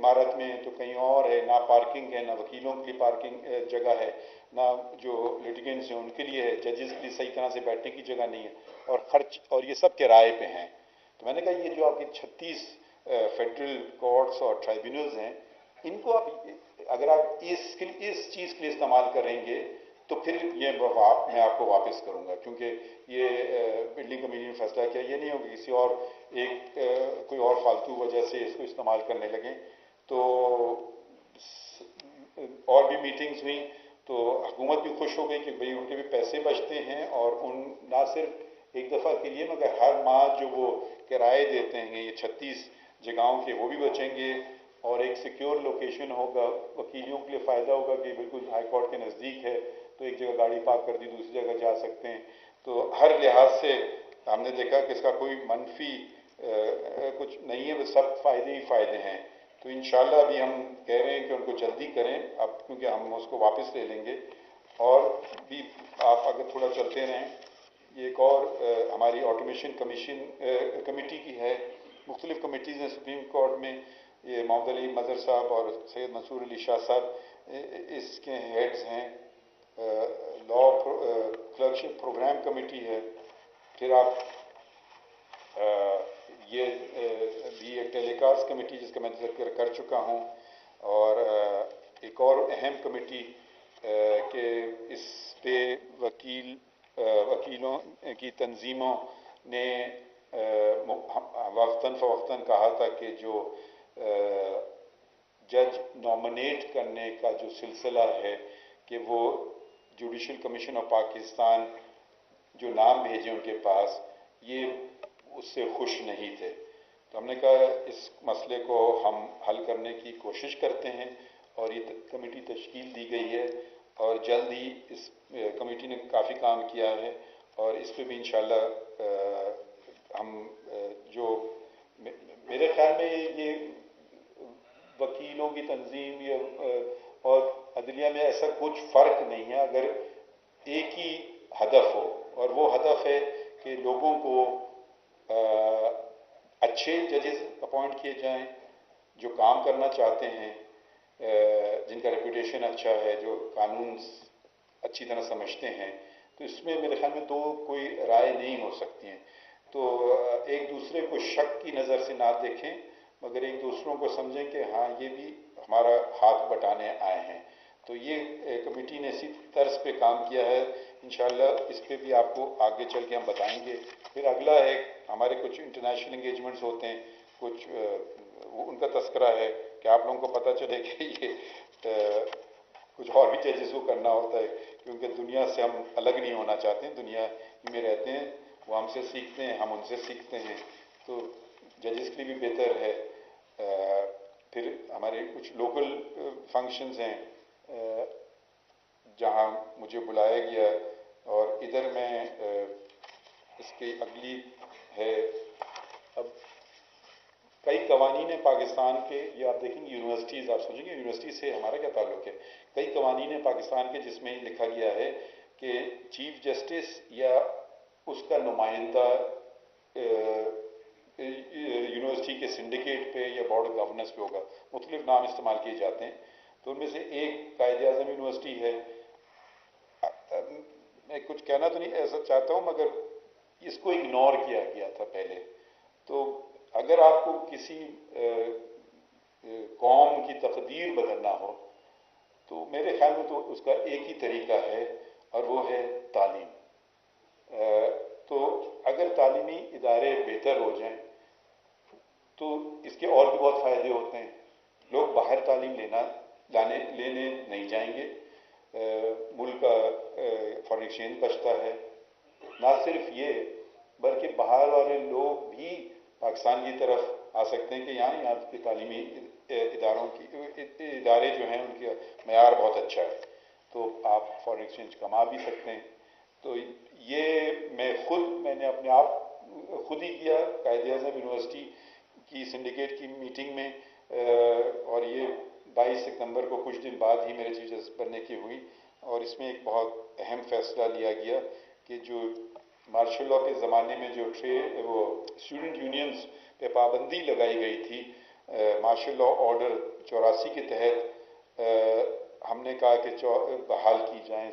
इमारत में तो कहीं और है, ना पार्किंग है, ना वकीलों के लिए पार्किंग जगह है, ना जो लिटिगेंट्स हैं उनके लिए है, जजेस के लिए सही तरह से बैठने की जगह नहीं है, और खर्च और ये सब किराए पे हैं। तो मैंने कहा ये जो आपकी 36 फेडरल कोर्ट्स और ट्राइब्यूनल्स हैं, इनको आप अगर आप इस चीज़ के लिए इस्तेमाल करेंगे तो फिर ये मैं आपको वापस करूंगा, क्योंकि ये बिल्डिंग कमेटी ने फैसला किया, ये नहीं होगा किसी और कोई और फालतू वजह से इसको इस्तेमाल करने लगें। तो और भी मीटिंग्स हुई तो हुकूमत भी खुश हो गई कि भाई उनके भी पैसे बचते हैं, और उन ना सिर्फ एक दफ़ा के लिए मगर हर माह जो वो किराए देते हैं ये 36 जगहों के, वो भी बचेंगे, और एक सिक्योर लोकेशन होगा, वकीलों के लिए फ़ायदा होगा कि बिल्कुल हाई कोर्ट के नज़दीक है, तो एक जगह गाड़ी पार्क कर दी दूसरी जगह जा सकते हैं। तो हर लिहाज से हमने देखा कि इसका कोई मनफी कुछ नहीं है, सब फ़ायदे ही फ़ायदे हैं। तो इंशाल्लाह अभी हम कह रहे हैं कि उनको जल्दी करें अब, क्योंकि हम उसको वापस ले लेंगे। और भी आप अगर थोड़ा चलते रहें, ये एक और हमारी ऑटोमेशन कमेटी की है, मुख्तलिफ कमेटीज़ हैं सुप्रीम कोर्ट में, ये मोहम्मद अली मज़हर साहब और सैयद मंसूर अली शाह साहब इसके हेड्स हैं। लॉ क्लर्कशिप प्रोग्राम कमेटी है। फिर आप ये भी एक टेलीकास्ट कमेटी जिसका मैं जिक्र कर चुका हूँ, और एक और अहम कमेटी के इस पे वकीलों की तंजीमों ने वक्तन फ़वक्तन कहा था कि जो जज नॉमिनेट करने का जो सिलसिला है कि वो जुडिशल कमीशन ऑफ पाकिस्तान जो नाम भेजे उनके पास, ये उससे खुश नहीं थे। तो हमने कहा इस मसले को हम हल करने की कोशिश करते हैं, और ये कमेटी तश्कील दी गई है, और जल्द ही इस कमेटी ने काफ़ी काम किया है, और इस पर भी इंशाल्लाह हम जो मेरे ख्याल में ये वकीलों की तंजीम या और अदलिया में ऐसा कुछ फ़र्क नहीं है, अगर एक ही हदफ हो, और वो हदफ है कि लोगों को अच्छे जजेस अपॉइंट किए जाएं जो काम करना चाहते हैं, जिनका रेपुटेशन अच्छा है, जो कानून अच्छी तरह समझते हैं। तो इसमें मेरे ख्याल में दो कोई राय नहीं हो सकती हैं। तो एक दूसरे को शक की नज़र से ना देखें, मगर एक दूसरों को समझें कि हाँ ये भी हमारा हाथ बटाने आए हैं। तो ये कमेटी ने इसी तर्ज पे काम किया है। इंशाल्लाह इस पे भी आपको आगे चल के हम बताएंगे। फिर अगला है हमारे कुछ इंटरनेशनल इंगेजमेंट्स होते हैं, कुछ उनका तस्करा है कि आप लोगों को पता चले कि ये कुछ और भी जजेस को करना होता है, क्योंकि दुनिया से हम अलग नहीं होना चाहते हैं, दुनिया में रहते हैं, वो हमसे सीखते हैं, हम उनसे सीखते हैं, तो जजेस के लिए भी बेहतर है। फिर हमारे कुछ लोकल फंक्शंस हैं जहाँ मुझे बुलाया गया, और इधर मैं इसकी अगली है। अब कई कवानीन पाकिस्तान के, ये आप देखेंगे यूनिवर्सिटीज़, आप सोचेंगे यूनिवर्सिटी से हमारा क्या ताल्लुक़ है। कई कवानीन पाकिस्तान के जिसमें लिखा गया है कि चीफ जस्टिस या उसका नुमाइंदा यूनिवर्सिटी के सिंडिकेट पे या बोर्ड ऑफ गवर्नेंस पे होगा। मुख्तलिफ नाम इस्तेमाल किए जाते हैं, तो उनमें से एक कायद-ए-आज़म यूनिवर्सिटी है। मैं कुछ कहना तो नहीं ऐसा चाहता हूँ, मगर इसको इग्नोर किया गया था पहले। तो अगर आपको किसी कौम की तकदीर बदलना हो, तो मेरे ख्याल में तो उसका एक ही तरीका है, और वो है तालीम। तो अगर तालीमी इदारे बेहतर हो जाएं तो इसके और भी बहुत फ़ायदे होते हैं। लोग बाहर तालीम लेने नहीं जाएंगे, मुल्क का फॉरेन एक्सचेंज बचता है। ना सिर्फ ये, बल्कि बाहर वाले लोग भी पाकिस्तान की तरफ आ सकते हैं कि यहाँ के तालीमी इदारे जो हैं उनके मयार बहुत अच्छा है, तो आप फॉरेन एक्सचेंज कमा भी सकते हैं। तो ये मैंने अपने आप खुद ही किया कायद-ए-आज़म यूनिवर्सिटी की सिंडिकेट की मीटिंग में, और ये 22 सितंबर को कुछ दिन बाद ही मेरे चीफ जस्टिस बनने की हुई, और इसमें एक बहुत अहम फैसला लिया गया कि जो मार्शल लॉ के ज़माने में जो वो स्टूडेंट यूनियंस पे पाबंदी लगाई गई थी, مارشل لا آرڈر 84 کے تحت ہم نے کہا کہ بحال کی جائیں